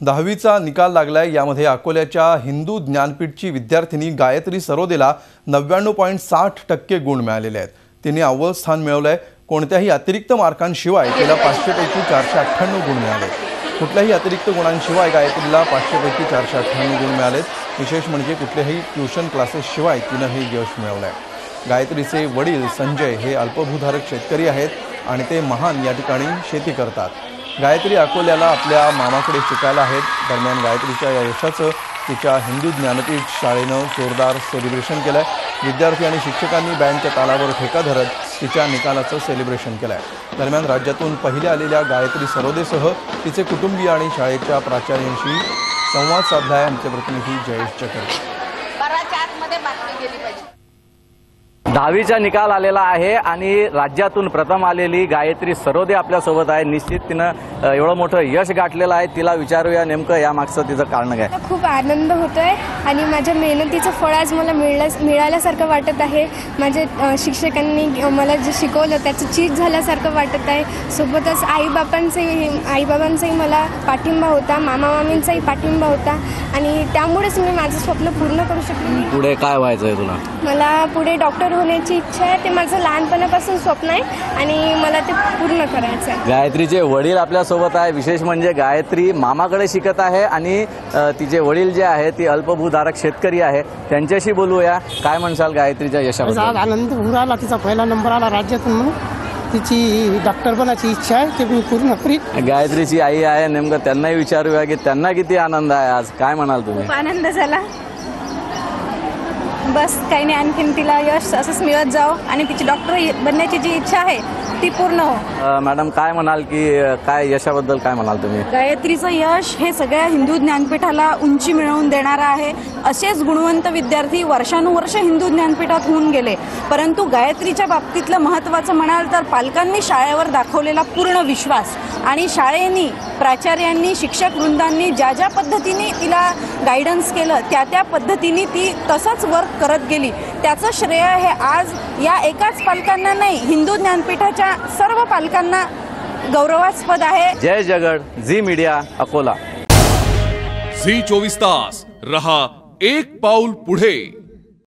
10वीचा निकाल लागलाय। यामध्ये अकोल्याच्या हिंदू ज्ञानपीठची विद्यार्थिनी गायत्री सरोदेला 99.60% गुण मिळालेले आहेत। तिने अव्वल स्थान मिळवलंय। कोणत्याही अतिरिक्त मार्कांशिवाय तिला 500 पैकी 498 गुण मिळाले। कुठल्याही अतिरिक्त गुणांशिवाय गायत्रीला 500 पैकी 498 गुण मिळालेत। विशेष म्हणजे कुठल्याही ट्यूशन क्लासेसशिवाय तिने हे यश मिळवलंय। गायत्रीचे वडील संजय हे अल्पभूधारक शेतकरी आहेत आणि ते महान या ठिकाणी शेती करतात। गायत्री अकोल्याला आपल्या मामाकडे शिकायला आहेत। दरम्यान गायत्रीच्या या यशाचं तिच्या हिंदू ज्ञानपीठ शाळेनं जोरदार सेलिब्रेशन केलंय। विद्यार्थी आणि शिक्षकांनी बँडच्या तालावर ठेका धरत तिच्या निकालाचं सेलिब्रेशन केलंय। दरम्यान राज्यातून पहिले आलेल्या गायत्री सरोदेसह तिचे कुटुंबीय आणि शाळेच्या प्राचार्यांशी संवाद साधलाय। आमचे प्रतिनिधी जयेश चकर। 10वीचा निकाल आलेला आहे आणि राज्यातून प्रथम आलेली गायत्री सरोदे आपल्यासोबत आहे। निश्चित तिनं एवढं मोठं यश गाठलेलं आहे। तिला विचारूया नेमकं या मागचं तिचं कारण काय। खूप आनंद होतोय आणि माझ्या मेहनतीचं फळ आज मला मिळाल्यासारखं वाटत आहे। माझे शिक्षकांनी मला जे शिकवलं त्याचं चीज झाल्यासारखं वाटत आहे। सोबतच आईबाबांचाही मला पाठिंबा होता, मामामामींचाही पाठिंबा होता आणि त्यामुळेच मी माझं स्वप्न पूर्ण करू शकले। पुढे काय व्हायचं आहे तुला? मला पुढे डॉक्टर होण्याची इच्छा आहे। ते माझं लहानपणापासून स्वप्न आहे आणि मला ते पूर्ण करायचं आहे। गायत्रीचे वडील आपल्यासोबत आहे। विशेष म्हणजे गायत्री मामाकडे शिकत आहे आणि तिचे वडील जे आहे ती अल्पभूधारक शेतकरी आहे। त्यांच्याशी बोलूया। काय म्हणसाल गायत्रीच्या यशाबद्दल? आज आनंद होऊन राहिला। तिचा पहिला नंबर आला राज्यातून म्हणून तिची डॉक्टर बनायची इच्छा आहे ते मी पूर्ण करीन। गायत्रीची आई आहे, नेमकं त्यांनाही विचारूया की त्यांना किती आनंद आहे आज। काय म्हणाल तुम्ही? खूप आनंद झाला। बस काही नाही, आणखीन तिला यश असंच मिळत जाओ आणि तिची डॉक्टर बनण्याची जी इच्छा आहे ती पूर्ण हो। मॅडम काय म्हणाल की काय यशाबद्दल काय म्हणाल तुम्ही? गायत्रीचं यश हे सगळ्या हिंदू ज्ञानपीठाला उंची मिळवून देणारं आहे। असेच गुणवंत विद्यार्थी वर्षानुवर्ष हिंदू ज्ञानपीठात होऊन गेले, परंतु गायत्रीच्या बाबतीतलं महत्त्वाचं म्हणाल तर पालकांनी शाळेवर दाखवलेला पूर्ण विश्वास आणि शाळेनी, प्राचार्यांनी, शिक्षक वृंदांनी ज्या पद्धतीने तिला गायडन्स केलं त्या पद्धतीने ती तसंच वर्क करत गेली। त्याचं श्रेय हे आज या एकाच पालकांना नाही, हिंदू ज्ञानपीठाच्या सर्व पालकांना गौरवास्पद आहे। जय Jagad, Zee media, Akola. Zee 24 तास रहा एक पाऊल पुढे।